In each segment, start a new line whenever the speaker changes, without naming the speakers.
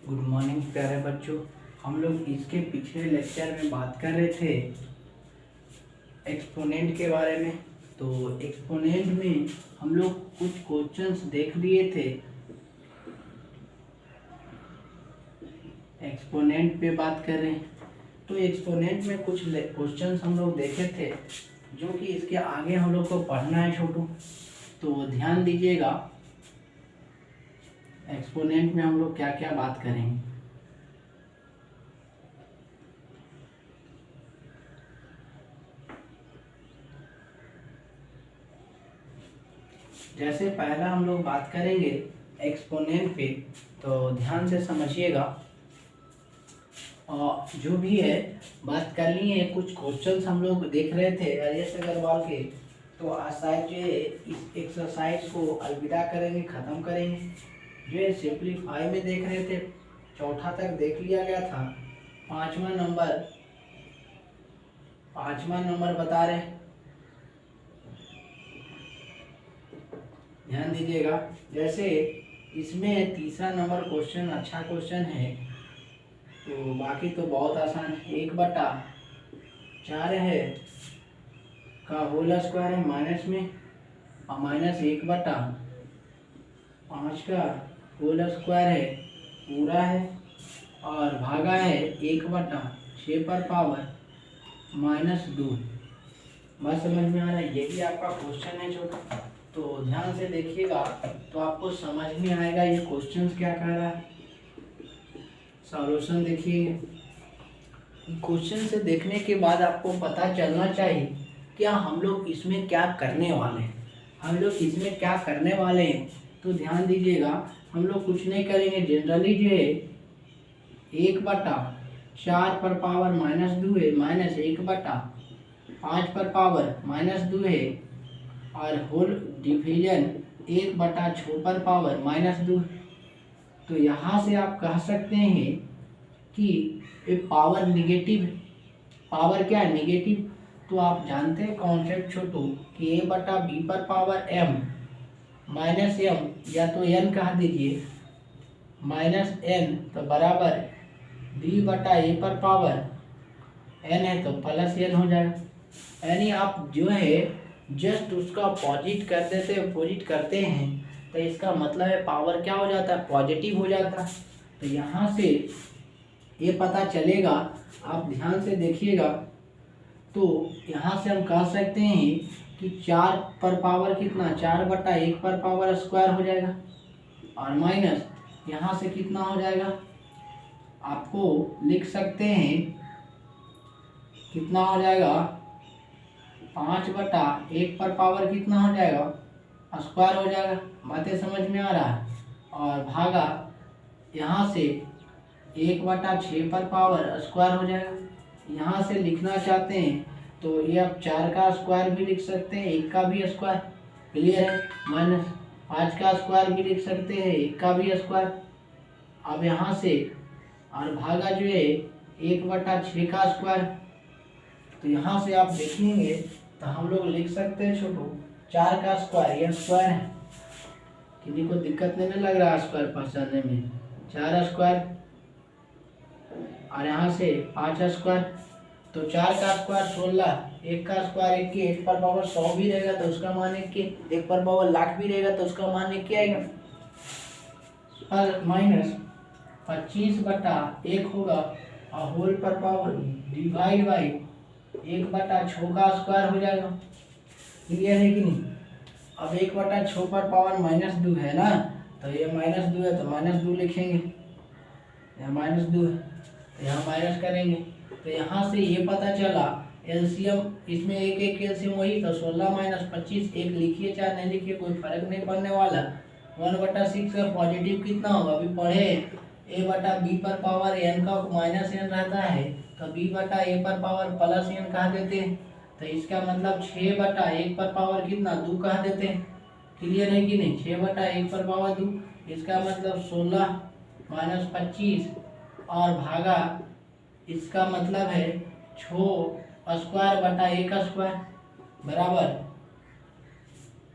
Good morning प्यारे बच्चों। हम लोग इसके पिछले लेक्चर में बात कर रहे थे एक्सपोनेंट के बारे में। तो एक्सपोनेंट में हम लोग कुछ क्वेश्चंस देख लिए थे। एक्सपोनेंट पे बात कर रहे हैं तो एक्सपोनेंट में कुछ क्वेश्चंस हम लोग देखे थे जो कि इसके आगे हम लोग को पढ़ना है छोटू। तो ध्यान दीजिएगा एक्सपोनेंट में हम लोग क्या क्या बात करेंगे। जैसे पहला हम लोग बात करेंगे एक्सपोनेंट पे, तो ध्यान से समझिएगा। और जो भी है बात करनी है, कुछ क्वेश्चंस हम लोग देख रहे थे राजेश अग्रवाल के। तो आज शायद जो है इस एक्सरसाइज को अलविदा करेंगे, ख़त्म करेंगे। जो है सिंप्लीफाई में देख रहे थे, चौथा तक देख लिया गया था। पाँचवा नंबर बता रहे, ध्यान दीजिएगा। जैसे इसमें तीसरा नंबर क्वेश्चन अच्छा क्वेश्चन है, तो बाकी तो बहुत आसान है। 1/4 है का होल स्क्वायर है माइनस में, और माइनस 1/5 का होल स्क्वायर है पूरा है, और भागा है 1/6 पर पावर -2। बात समझ में आ रहा है? यही आपका क्वेश्चन है छोटा। तो ध्यान से देखिएगा तो आपको समझ में आएगा ये क्वेश्चन क्या कह रहा है। सॉल्यूशन देखिए। क्वेश्चन से देखने के बाद आपको पता चलना चाहिए क्या हम लोग इसमें क्या करने वाले हैं। तो ध्यान दीजिएगा, हम लोग कुछ नहीं करेंगे। जनरली जो है 1/4 पर पावर -2 है, माइनस 1/5 पर पावर -2 है, और होल डिवीजन 1/6 पर पावर -2। तो यहाँ से आप कह सकते हैं कि ये पावर निगेटिव है। पावर क्या है? निगेटिव। तो आप जानते हैं कॉन्सेप्ट छोटू कि a/b पर पावर m माइनस m, या तो n कह दीजिए, माइनस n तो बराबर b/a पर पावर n है तो प्लस n हो जाएगा। यानी आप जो है जस्ट उसका अपोजिट करते हैं तो इसका मतलब है पावर क्या हो जाता है? पॉजिटिव हो जाता है। तो यहाँ से ये पता चलेगा, आप ध्यान से देखिएगा। तो यहाँ से हम कह सकते हैं कि 4 पर पावर कितना? 4/1 पर पावर स्क्वायर हो जाएगा, और माइनस यहाँ से कितना हो जाएगा? आपको लिख सकते हैं कितना हो जाएगा? 5/1 पर पावर कितना हो जाएगा? स्क्वायर हो जाएगा। बातें समझ में आ रहा है? और भागा यहाँ से 1/6 पर पावर स्क्वायर हो जाएगा। यहाँ से लिखना चाहते हैं तो ये आप 4 का स्क्वायर भी लिख सकते हैं, 1 का भी स्क्वायर, क्लियर है। माइनस 5 का स्क्वायर भी लिख सकते हैं, 1 का भी स्क्वायर। अब यहाँ से और भागा जो है 1/6 का स्क्वायर। तो यहाँ से आप देखेंगे तो हम लोग लिख सकते हैं छोटू 4 का स्क्वायर, यह स्क्वायर है, किसी को दिक्कत नहीं लग रहा स्क्वायर पहचानने में। 4 स्क्वायर और यहाँ से 5 स्क्वायर, तो 4 का स्क्वायर 16, 1 का स्क्वायर 1 1 पर पावर 100 भी रहेगा तो उसका मान 1 पर पावर लाख भी रहेगा तो उसका मान 1 आएगा। और माइनस 25/1 होगा, और होल पर पावर डिवाइड बाई 1/6 का स्क्वायर हो जाएगा। क्लियर है कि नहीं? अब 1/6 पर पावर -2 है ना, तो ये -2 है तो -2 लिखेंगे, यहाँ -2 है तो यहाँ माइनस करेंगे। तो यहाँ से ये पता चला एलसीएम, इसमें एक एलसीएम वही तो 16 - 25, 1 लिखिए चाहे नहीं लिखिए कोई फर्क नहीं पड़ने वाला। 1/6 का पॉजिटिव कितना होगा? अभी पढ़े a/b पर पावर n का -n रहता है तो b/a पर पावर +n कह देते हैं। तो इसका मतलब 6/1 पर पावर कितना? 2 कह देते हैं। क्लियर है कि नहीं? 6/1 पर पावर 2, इसका मतलब 16 - 25 और भागा, इसका मतलब है 6 स्क्वायर बटा 1 स्क्वायर बराबर।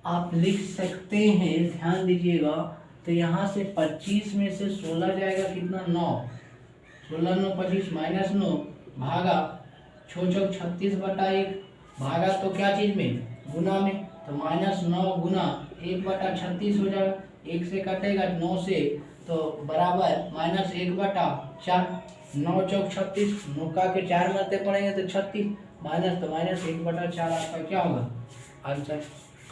आप लिख सकते हैं, ध्यान दीजिएगा, तो यहाँ से 25 में से 16 जाएगा कितना 9, 16 9 25 माइनस 9 भागा 6 चौक 36/1 भागा तो क्या चीज़ में गुना में, तो -9 गुना 1/36 हो जाएगा, 1 से कटेगा 9 से तो बराबर -1/4, 9 चौक 36, 9 का के 4 मरते पड़ेंगे तो 36 माइनस तो -1/4 आपका क्या होगा आंसर।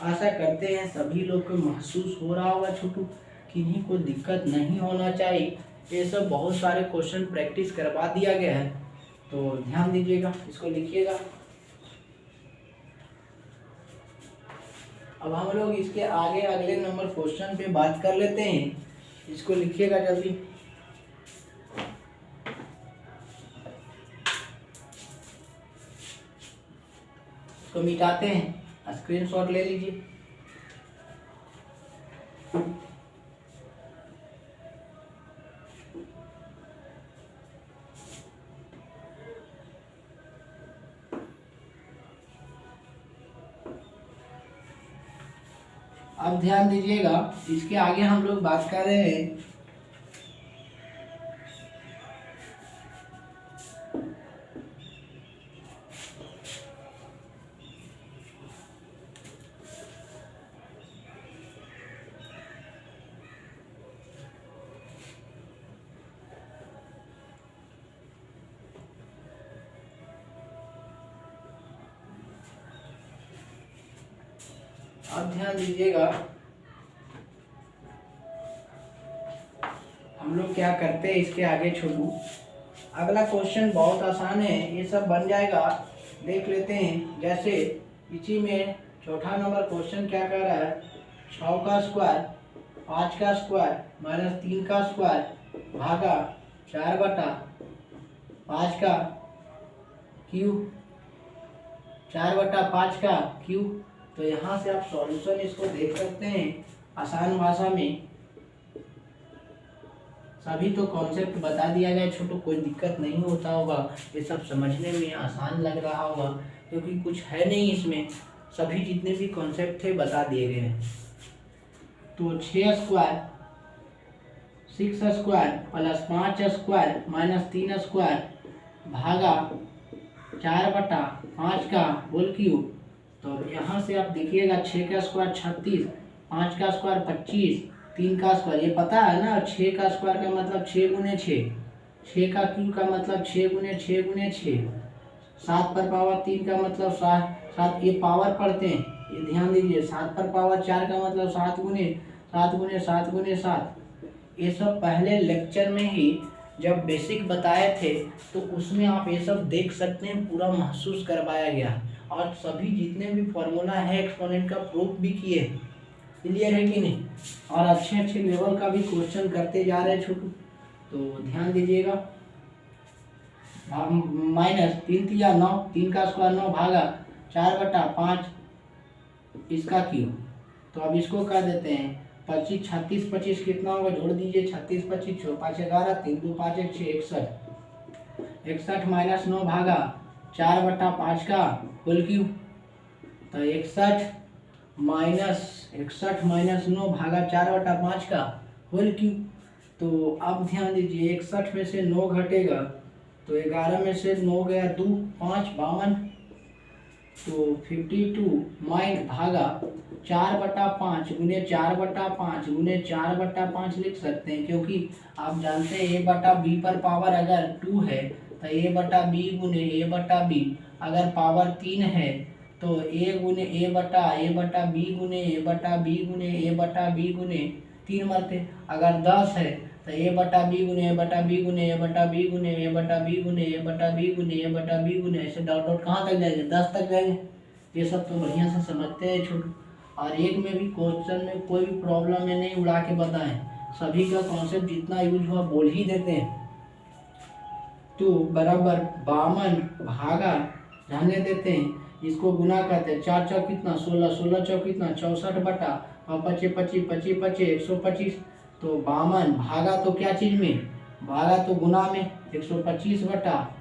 आशा करते हैं सभी लोग को महसूस हो रहा होगा छोटू, किन्हीं को दिक्कत नहीं होना चाहिए। ये सब बहुत सारे क्वेश्चन प्रैक्टिस करवा दिया गया है, तो ध्यान दीजिएगा, इसको लिखिएगा। अब हम लोग इसके आगे अगले नंबर क्वेश्चन पे बात कर लेते हैं, इसको लिखिएगा जल्दी। इसको मिटाते हैं, स्क्रीनशॉट ले लीजिए। अब ध्यान दीजिएगा, इसके आगे हम लोग बात कर रहे हैं अब ध्यान दीजिएगा, हम लोग क्या करते हैं इसके आगे छोटू। अगला क्वेश्चन बहुत आसान है, ये सब बन जाएगा, देख लेते हैं। जैसे इसी में चौथा नंबर क्वेश्चन क्या कर रहा है, 6 का स्क्वायर 5 का स्क्वायर -3 का स्क्वायर भागा 4/5 का क्यूब, 4/5 का क्यूब। तो यहाँ से आप सॉल्यूशन इसको देख सकते हैं आसान भाषा में। सभी तो कॉन्सेप्ट बता दिया गया छोटू, कोई दिक्कत नहीं होता होगा, ये सब समझने में आसान लग रहा होगा क्योंकि कुछ है नहीं इसमें, सभी जितने भी कॉन्सेप्ट थे बता दिए गए हैं। तो 6 square 6 square plus 5 square -3 square भागा 4/5 का होल क्यूब। तो यहाँ से आप देखिएगा 6 का स्क्वायर 36, 5 का स्क्वायर 25, 3 का स्क्वायर, ये पता है ना, 6 का स्क्वायर का मतलब 6 गुने 6, 6 का क्यूब का मतलब 6 गुने 6 गुने 6, 7 पर पावर 3 का मतलब 7, ये पावर पढ़ते हैं, ये ध्यान दीजिए। 7 पर पावर 4 का मतलब 7 गुने 7 गुने 7 गुने 7। ये सब पहले लेक्चर में ही जब बेसिक बताए थे तो उसमें आप ये सब देख सकते हैं, पूरा महसूस करवाया गया और सभी जितने भी फॉर्मूला है एक्सपोनेंट का प्रूफ भी किए। क्लियर है कि नहीं, और अच्छे अच्छे लेवल का भी क्वेश्चन करते जा रहे हैं छोटू, तो ध्यान दीजिएगा। -3 3 9, 3 का स्क्वायर 9 भागा 4/5 इसका क्यूब। तो अब इसको कर देते हैं 25 36 25 कितना होगा, जोड़ दीजिए 36 25 6 5 11 3 2 5 1 6 61, 61 -9 भागा 4/5 का होल क्यूब। तो 61 -9 भागा 4/5 का होल क्यूब। तो अब ध्यान दीजिए, 61 में से 9 घटेगा तो 11 में से 9 गया 2 5 52, तो 52 माइन भागा 4/5 गुने 4/5 गुने 4/5 लिख सकते हैं, क्योंकि आप जानते हैं a/b पर पावर अगर 2 है तो a/b गुने a/b, अगर पावर 3 है तो a गुने a/b गुने a/b गुने a/b गुने 3 मरते। अगर 10 है तो a/b गुने a/b गुने a/b गुने a/b गुने a/b गुने a/b गुने, ऐसे डॉट डॉट कहाँ तक जाएंगे, 10 तक जाएंगे। ये सब तो बढ़िया से समझते हैं छोटू, और एक में भी क्वेश्चन में कोई भी प्रॉब्लम है नहीं उड़ा के बताएं, सभी का कॉन्सेप्ट जितना यूज हुआ बोल ही देते हैं। तो बराबर 52 भागा जाने देते हैं, इसको गुना करते हैं, 4 चौक कितना 16, 16 चौक कितना 64 बटा और 25 25 25 25 125। तो 52 भागा तो क्या चीज में, भागा तो गुना में 125 बटा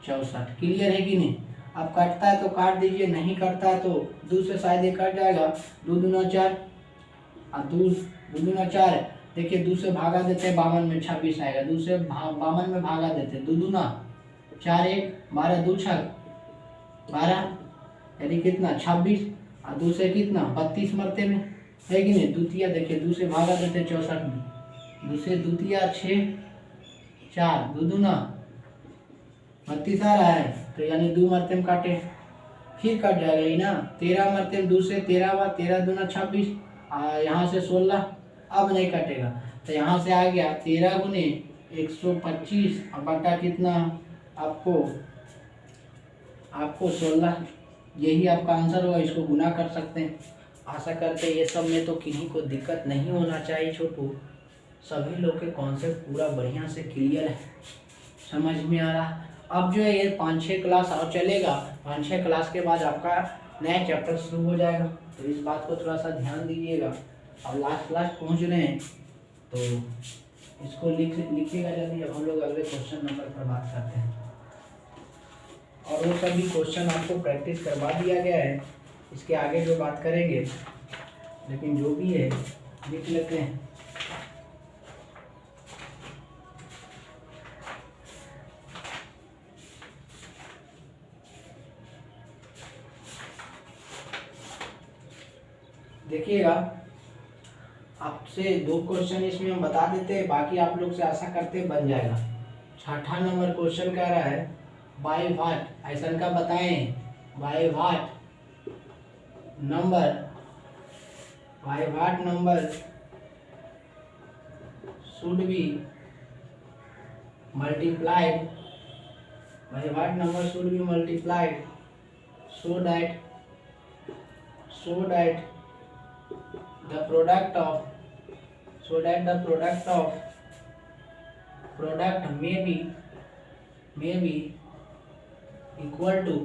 64। क्लियर है कि नहीं। अब कटता है तो काट दीजिए, नहीं कटता है तो 2 से शायद ये कट जाएगा, 2 दूना 4 और 2 दूना 4, देखिए 2 से भागा देते हैं 52 में 26 आएगा, 2 से 52 में भागा देते हैं, 2 दूना 4 1 12 2 6 12 यानी कितना 26 और 2 से कितना 32 मरते में है कि नहीं। द्वितीय देखिए 2 से भागा देते 64 में, 2 से द्वितीय 6 4 2 दूना 32 आ रहा है, तो यानी 2 मरते में काटे फिर कट जाएगा ही ना। 13 मरते में 2 से 13 हुआ, 13 दूना 26 यहाँ से 16 अब नहीं कटेगा, तो यहाँ से आ गया 13 गुने 125 और बटा कितना आपको 16, यही आपका आंसर होगा। इसको गुना कर सकते हैं। आशा करते हैं ये सब में तो किन्हीं को दिक्कत नहीं होना चाहिए छोटू, सभी लोग के कॉन्सेप्ट पूरा बढ़िया से क्लियर है, समझ में आ रहा। अब जो है ये 5-6 क्लास और चलेगा, 5-6 क्लास के बाद आपका नया चैप्टर शुरू हो जाएगा, तो इस बात को थोड़ा सा ध्यान दीजिएगा। अब लास्ट पहुंच रहे हैं तो इसको लिखिएगा जल्दी। अब हम लोग अगले क्वेश्चन नंबर पर बात करते हैं, और वो सभी क्वेश्चन आपको प्रैक्टिस करवा दिया गया है, इसके आगे जो बात करेंगे, लेकिन जो भी है लिख लेते हैं। देखिएगा आपसे 2 क्वेश्चन इसमें हम बता देते हैं, बाकी आप लोग से आशा करते बन जाएगा। 6ठा नंबर क्वेश्चन कह रहा है बाय व्हाट, ऐसा का बताएं bye what number should be multiplied so that the product may be equal to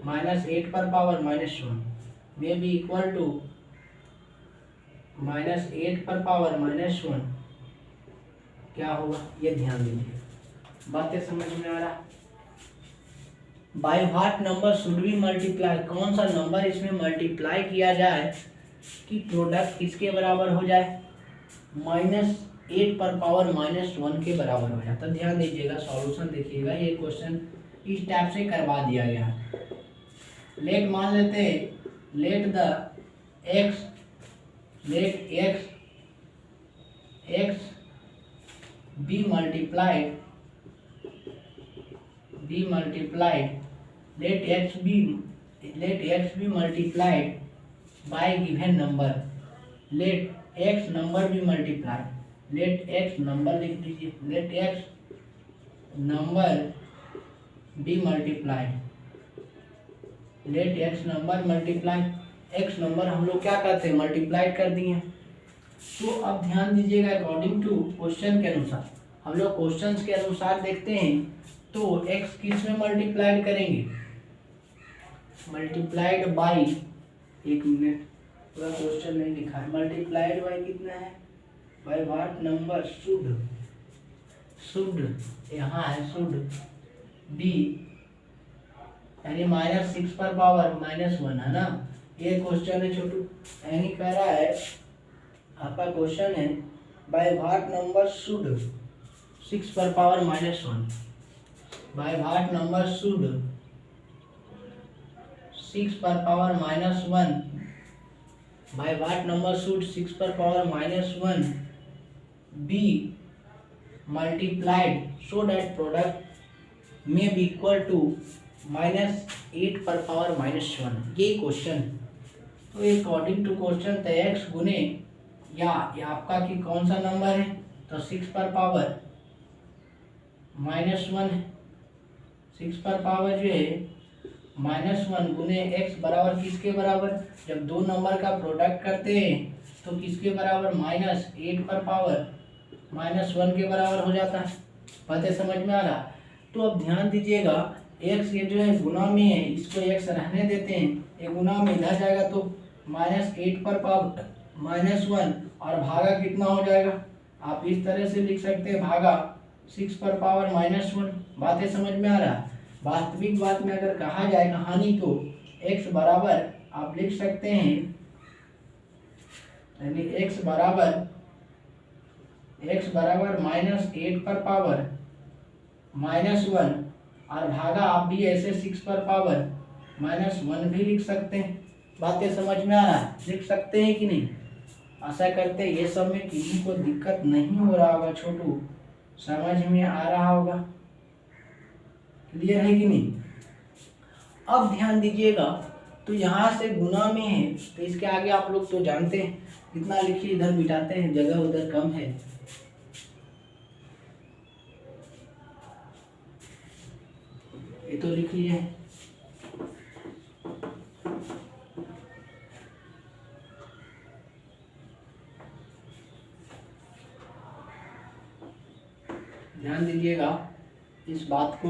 -8 पर power -1, may be equal to -8 पर पावर -1 क्या होगा, ये ध्यान दीजिए। बातें समझ में आ रहा। Bye what number should be multiply, कौन सा नंबर इसमें मल्टीप्लाई किया जाए कि प्रोडक्ट किसके बराबर हो जाए, -8 पर पावर -1 के बराबर हो जाए। तो ध्यान दीजिएगा, सॉल्यूशन देखिएगा। ये क्वेश्चन इस टाइप से करवा दिया गया है। लेट मान लेते हैं, late x be multiplied, let x be multiplied by given number, let x number be multiplied, let x number लिख दीजिए, let x number be multiplied, let x number multiply, x number हम लोग क्या करते हैं मल्टीप्लाइड कर दिए। तो अब ध्यान दीजिएगा, अकॉर्डिंग टू क्वेश्चन के अनुसार, हम लोग क्वेश्चंस के अनुसार देखते हैं तो x किस में मल्टीप्लाइड करेंगे, मल्टीप्लाइड बाय, एक मिनट पूरा क्वेश्चन नहीं लिखा है, मल्टीप्लाइड बाय कितना है, बाय व्हाट नंबर शुड यहाँ है शुड बी, यानी -6 पर पावर -1 है ना। ये क्वेश्चन है छोटू, यानी कह रहा है आपका क्वेश्चन है बाय व्हाट नंबर शुड 6 पर power -1, by what number should 6 पर power -1, by what number should 6 पर power -1 be multiplied so that product में बी इक्वल टू -8 पर पावर -1, ये क्वेश्चन। तो अकॉर्डिंग टू क्वेश्चन तो x गुने या आपका कि कौन सा नंबर है, तो 6 पर पावर -1 है, 6 पर पावर जो है -1 गुने x बराबर किसके बराबर, जब दो नंबर का प्रोडक्ट करते हैं तो किसके बराबर, -8 पर पावर -1 के बराबर हो जाता है। बातें समझ में आ रहा। तो अब ध्यान दीजिएगा, x ये जो है गुना में है, इसको x रहने देते हैं, ये गुना में इधर जाएगा तो -8 पर पावर -1 और भागा कितना हो जाएगा, आप इस तरह से लिख सकते हैं भागा 6 पर पावर -1। बातें समझ में आ रहा। वास्तविक बात में अगर कहा जाए कहानी तो x बराबर आप लिख सकते हैं यानी x बराबर -8 पर पावर -1 और भागा आप भी ऐसे 6 पर पावर -1 भी लिख सकते हैं। बातें समझ में आ रहा है? लिख सकते हैं कि नहीं? आशा करते हैं ये सब में किसी को दिक्कत नहीं हो रहा होगा। छोटू समझ में आ रहा होगा? क्लियर है कि नहीं? अब ध्यान दीजिएगा, तो यहाँ से गुना में है तो इसके आगे आप लोग तो जानते हैं, इतना लिखिए, इधर मिटाते हैं, जगह उधर कम है। ये तो लिख लिए। ध्यान दीजिएगा इस बात को।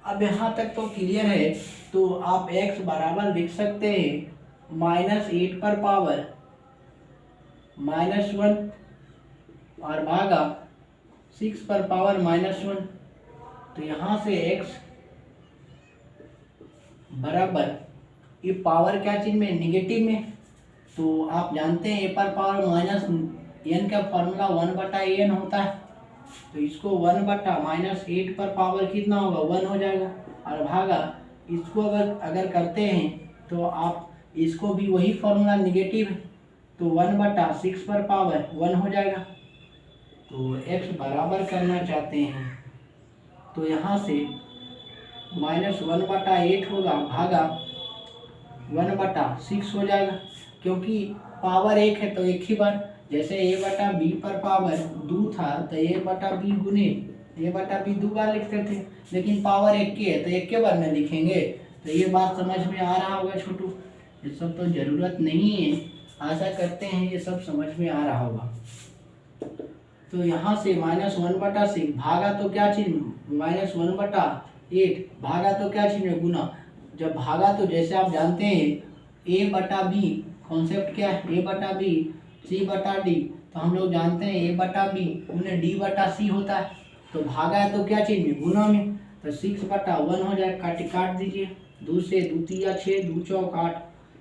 अब यहाँ तक तो क्लियर है। तो आप x बराबर लिख सकते हैं -8 पर पावर -1 और भागा 6 पर पावर -1। तो यहाँ से x बराबर, ये पावर क्या चीज में, निगेटिव में। तो आप जानते हैं a पर पावर -n का फॉर्मूला 1/n होता है। तो इसको 1/-8 पर पावर कितना होगा, 1 हो जाएगा। और भागा इसको अगर करते हैं तो आप इसको भी वही फॉर्मूला निगेटिव है, तो 1/6 पर पावर 1 हो जाएगा। तो x बराबर करना चाहते हैं तो यहाँ से -1/8 होगा, भागा 1/6 हो जाएगा। क्योंकि पावर 1 है तो एक ही बार, जैसे a/b पर पावर 2 था तो a/b गुने a/b 2 बार लिखते थे, लेकिन पावर 1 की है तो 1 के बार में लिखेंगे। तो ये बात समझ में आ रहा होगा छोटू? ये सब तो जरूरत नहीं है। आशा करते हैं ये सब समझ में आ रहा होगा। तो यहाँ से -1/6 भागा तो क्या चिन्ह, -1/8 भागा तो क्या चिन्ह, गुना। जब भागा तो जैसे आप जानते हैं a/b कॉन्सेप्ट क्या है, a/b c/d। तो हम लोग जानते हैं a/b गुने d/c होता है। तो भागा है तो क्या चिन्ह, गुना में। तो 6/1 हो जाए, काट दीजिए, 2 से 2 तिया 6, 2 चौक 8।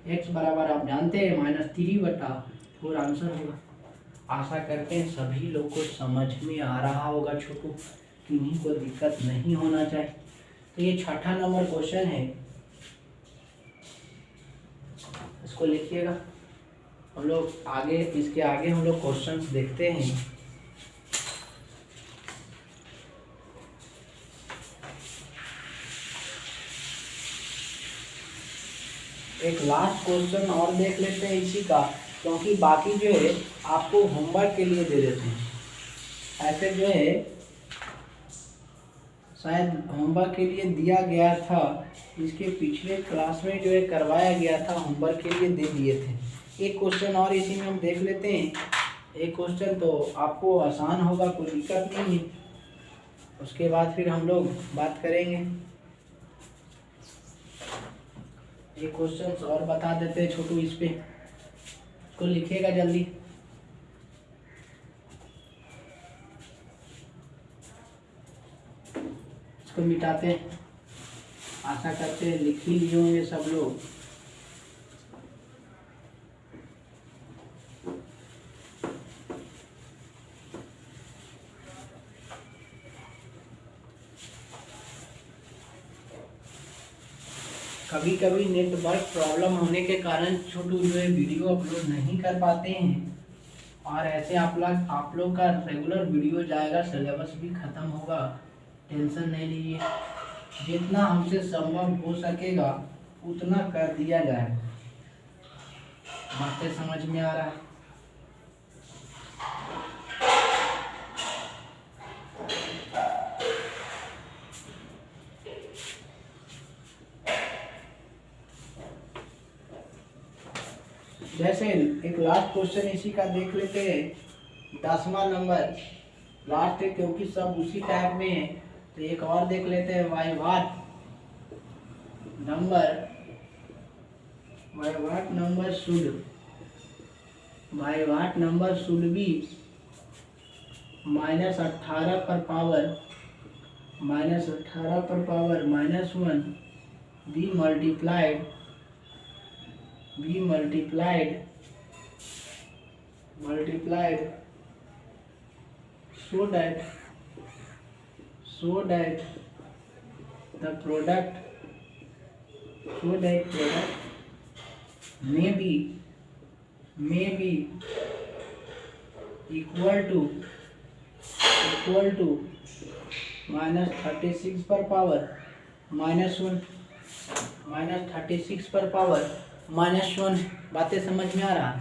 x बराबर आप जानते हैं -3/4 आंसर होगा। आशा करते हैं सभी लोग को समझ में आ रहा होगा छोटू, किन्हीं को दिक्कत नहीं होना चाहिए। तो ये 6ठा नंबर क्वेश्चन है, इसको लिखिएगा। हम लोग आगे, इसके आगे हम लोग क्वेश्चंस देखते हैं। एक लास्ट क्वेश्चन और देख लेते हैं इसी का, क्योंकि बाकी जो है आपको होमवर्क के लिए दे देते हैं। ऐसे जो है शायद होमवर्क के लिए दिया गया था, इसके पिछले क्लास में जो है करवाया गया था, होमवर्क के लिए दे दिए थे। एक क्वेश्चन और इसी में हम देख लेते हैं। एक क्वेश्चन तो आपको आसान होगा, कोई दिक्कत नहीं है। उसके बाद फिर हम लोग बात करेंगे। एक क्वेश्चन और बता देते हैं छोटू, इस पे इसको लिखिएगा जल्दी। इसको मिटाते हैं, आशा करते हैं लिख ही लिए होंगे सब लोग। कभी कभी नेटवर्क प्रॉब्लम होने के कारण छोटू जो है वीडियो अपलोड नहीं कर पाते हैं, और ऐसे आप लोग का रेगुलर वीडियो जाएगा, सिलेबस भी ख़त्म होगा। टेंशन नहीं लीजिए, जितना हमसे संभव हो सकेगा उतना कर दिया जाएगा। बातें समझ में आ रहा है? जैसे एक लास्ट क्वेश्चन इसी का देख लेते हैं, 10वां नंबर लास्ट है क्योंकि सब उसी टाइप में है। तो एक और देख लेते हैं, वाइवाट नंबर शुड बी -18 पर power -1 be multiplied so that the product may be equal to -36 पर पावर -1 -36 पर पावर -1। बातें समझ में आ रहा है?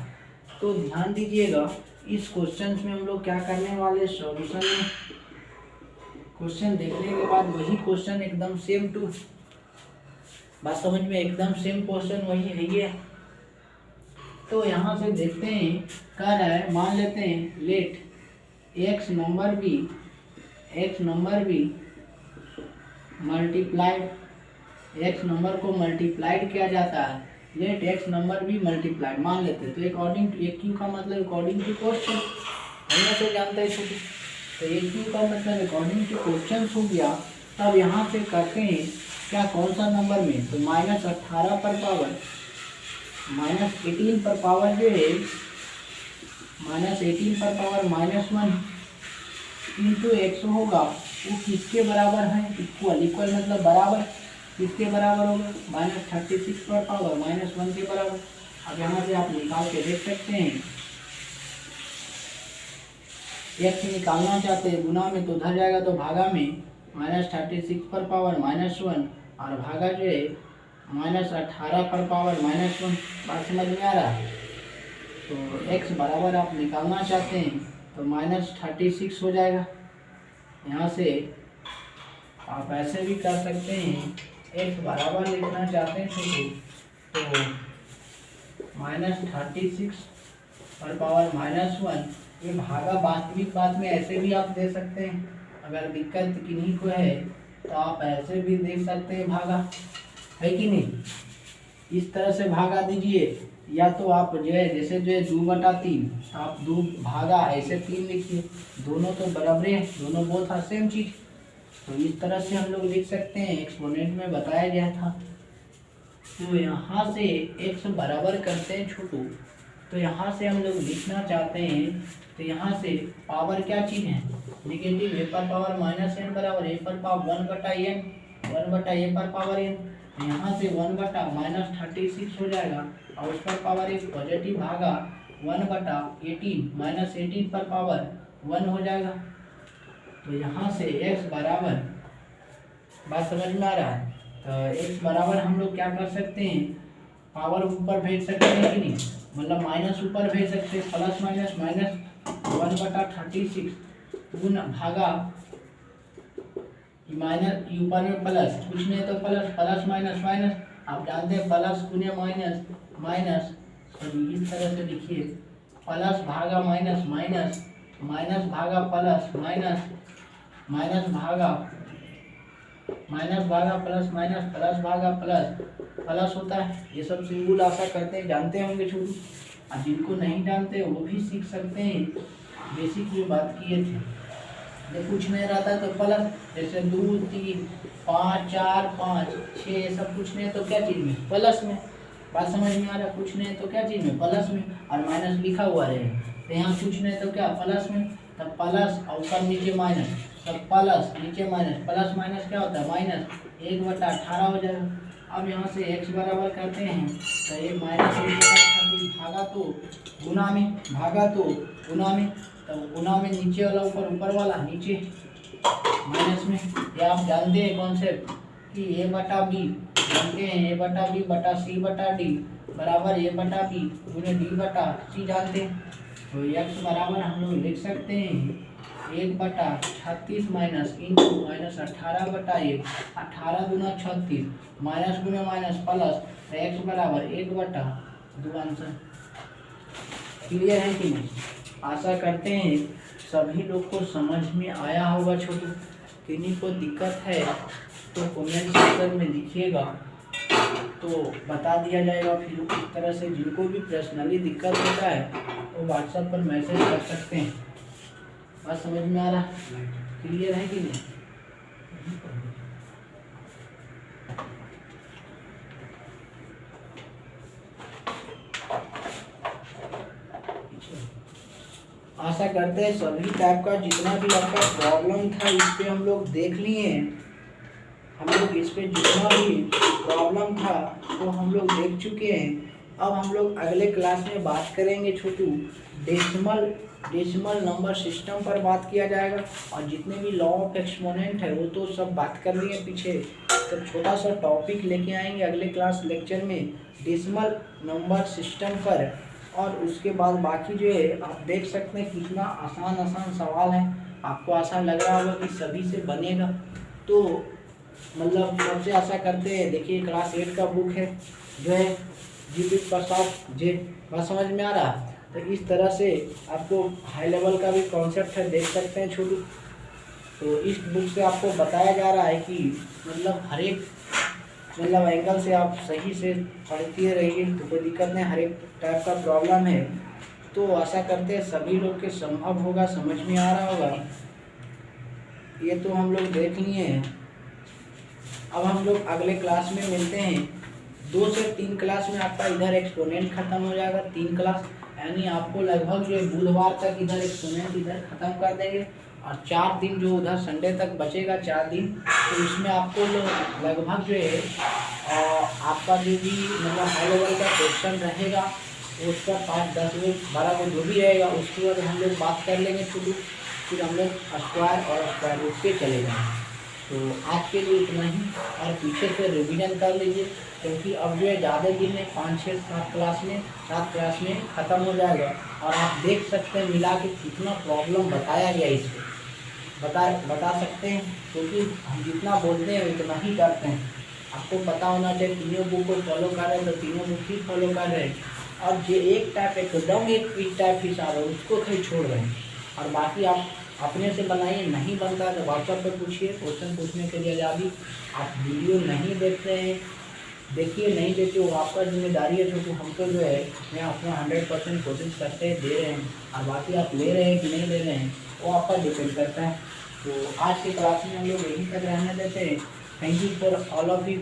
तो ध्यान दीजिएगा, इस क्वेश्चन में हम लोग क्या करने वाले, सॉल्यूशन में क्वेश्चन देखने के बाद वही क्वेश्चन एकदम सेम टू, बात समझ में, एकदम सेम क्वेश्चन वही है ये। तो यहाँ से देखते हैं, कह रहा है, मान लेते हैं लेट x नंबर भी मल्टीप्लाइड, x नंबर को मल्टीप्लाइड किया जाता है, लेट x नंबर भी मल्टीप्लाइड मान लेते हैं। तो अकॉर्डिंग टू, एक क्यू का मतलब अकॉर्डिंग टू क्वेश्चन, हम तो जानते हैं छोटे, तो एक क्यू का मतलब अकॉर्डिंग टू क्वेश्चन हो गया। तब यहाँ से करते हैं क्या, कौन सा नंबर में, तो -18 पर पावर -18 पर पावर जो है, -18 पर पावर -1 इंटू एक्स होगा, वो किसके बराबर है, इक्वल मतलब बराबर, किसके बराबर होगा, -36 पर पावर -1 के बराबर। अब यहाँ से आप निकाल के देख सकते हैं, एक्स निकालना चाहते हैं गुना में तो उधर जाएगा, तो भागा में -36 पर पावर -1 और भागा जो है -18 पर पावर -1। बात समझ में आ रहा है? तो x बराबर आप निकालना चाहते हैं तो -36 हो जाएगा। यहाँ से आप ऐसे भी कर सकते हैं, x बराबर लिखना चाहते हैं तो -36 पर पावर -1, ये भागा वास्तविक बात में ऐसे भी आप दे सकते हैं। अगर दिक्कत किन्हीं को है तो आप ऐसे भी दे सकते हैं, भागा है कि नहीं, इस तरह से भागा दीजिए, या तो आप जो है जैसे जो है 2/3, आप 2 भागा ऐसे 3 लिखिए, दोनों तो बराबर है, दोनों बोथ आर सेम चीज। तो इस तरह से हम लोग लिख सकते हैं, एक्सपोनेंट में बताया गया था। तो यहाँ से x बराबर करते हैं छोटू, तो यहाँ से हम लोग लिखना चाहते हैं, तो यहाँ से पावर क्या चीज़ है, नेगेटिव, a पर पावर -n बराबर a पर पावर 1/n, 1/a पर पावर n। यहाँ से 1/-36 हो जाएगा, और उस पर पावर एक पॉजिटिव भागा 1/18 -18 पर पावर 1 हो जाएगा। तो यहाँ से x बराबर, बात समझ में आ रहा है, तो x बराबर हम लोग क्या कर सकते हैं, पावर ऊपर भेज सकते हैं कि नहीं, मतलब माइनस ऊपर भेज सकते हैं, प्लस माइनस माइनस 1/36 गुना भागा माइनस, ऊपर में प्लस, कुछ नहीं तो प्लस, प्लस माइनस माइनस, आप जानते हैं प्लस गुने माइनस माइनस, इस तरह से लिखिए, प्लस भागा माइनस माइनस, माइनस भागा प्लस माइनस, माइनस भागा प्लस माइनस, प्लस भागा प्लस, प्लस होता है। ये सब सिंबल आशा करते हैं जानते होंगे छोटू, और जिनको नहीं जानते वो भी सीख सकते हैं, बेसिक जो बात किए थे। जब कुछ नहीं रहता है तो प्लस, जैसे 2 3 5 4 5 6 सब कुछ नहीं तो क्या चीज़ में, प्लस में। बात समझ में आ रहा है? कुछ नहीं तो क्या चीज़ में, प्लस में, और माइनस लिखा हुआ रहे, तो यहाँ कुछ नहीं तो क्या, प्लस में, तब प्लस और ऊपर नीचे माइनस, सब प्लस नीचे माइनस, प्लस माइनस क्या होता है माइनस, 1/18 हो जाएगा। अब यहाँ से x बराबर करते हैं, तो ये -1/18 भागा तो गुना में, भागा तो गुना में, तो गुना में नीचे वाला ऊपर, ऊपर वाला नीचे माइनस में। ये आप जानते हैं कॉन्सेप्ट कि a/b, जानते हैं a/b/c/d बराबर a/b गुने d/c, जानते हैं। तो x बराबर हम लोग लिख सकते हैं 1/36 माइनस इंटू -18/1, 18 गुना 36, माइनस गुना माइनस प्लस, तो x बराबर 1/2 आंसर। क्लियर है कि नहीं? आशा करते हैं सभी लोग को समझ में आया होगा छोटू। किन्हीं को दिक्कत है तो कमेंट सेक्शन में लिखिएगा, तो बता दिया जाएगा। फिर इस तरह से जिनको भी पर्सनली दिक्कत होता है वो व्हाट्सएप पर मैसेज कर सकते हैं। बात समझ में आ रहा है? क्लियर है कि नहीं? आशा करते हैं सभी टाइप का जितना भी आपका प्रॉब्लम था इस पे हम लोग देख लिए हैं। हम लोग इस पे जितना भी प्रॉब्लम था वो हम लोग देख चुके हैं। अब हम लोग अगले क्लास में बात करेंगे छोटू डेसिमल नंबर सिस्टम पर बात किया जाएगा। और जितने भी लॉ ऑफ एक्सपोनेंट है वो तो सब बात कर लिए पीछे, तो छोटा सा टॉपिक लेके आएंगे अगले क्लास लेक्चर में डेसिमल नंबर सिस्टम पर। और उसके बाद बाकी जो है आप देख सकते हैं कितना आसान सवाल है। आपको आसान लग रहा होगा कि सभी से बनेगा, तो मतलब सबसे आशा करते हैं। देखिए क्लास 8 का बुक है जो है जीपी प्रसाद जे, बात समझ में आ रहा? तो इस तरह से आपको हाई लेवल का भी कॉन्सेप्ट है, देख सकते हैं छोटू। तो इस बुक से आपको बताया जा रहा है कि मतलब हर एक मतलब एंगल से आप सही से पढ़ते रहिए तो कोई दिक्कत नहीं। हर एक टाइप का प्रॉब्लम है, तो आशा करते हैं सभी लोग के संभव होगा, समझ में आ रहा होगा। ये तो हम लोग देख लिए हैं। अब हम लोग अगले क्लास में मिलते हैं। 2 से 3 क्लास में आपका इधर एक्सपोनेंट खत्म हो जाएगा। 3 क्लास यानी आपको लगभग जो है बुधवार तक इधर एक्सपोनेंट इधर खत्म कर देंगे। और 4 दिन जो उधर संडे तक बचेगा 4 दिन, तो उसमें आपको लगभग जो है आपका जो भी मतलब हाई लेवल का क्वेश्चन रहेगा उसका 5, 10, 12 को जो भी रहेगा उसके बाद हम लोग बात कर लेंगे छोटू। फिर हम लोग स्क्वायर और स्क्वायर रूट पे चले जाएंगे। तो आज के लिए इतना ही, और पीछे से रिवीजन कर लीजिए क्योंकि अब जो है ज़्यादा दिन में 5, 6, 7 क्लास में ख़त्म हो जाएगा। और आप देख सकते हैं मिला के कितना प्रॉब्लम बताया गया इस पर बता सकते हैं, क्योंकि हम जितना बोलते हैं उतना ही करते हैं। आपको पता होना चाहिए तीनों बुक को फॉलो कर रहे हैं तो तीनों बुक ही फॉलो कर रहे हैं। और जो एक टाइप एकदम एक टाइप हिसाब है उसको कहीं छोड़ रहे हैं। और बाकी आप अपने से बनाइए, नहीं बनता तो व्हाट्सएप पर पूछिए, क्वेश्चन पूछने के लिए आज़ादी। आप वीडियो नहीं देख रहे हैं देखिए, नहीं देते वो आपका जिम्मेदारी है। जो हमको जो है मैं अपना 100% कोशिश करते हैं, दे रहे हैं। और बाकी आप ले रहे हैं कि नहीं ले रहे हैं वो आपका डिपेंड करता है। तो आज के क्लास में हम लोग यहीं तक रहने देते हैं। Thank you for all of you.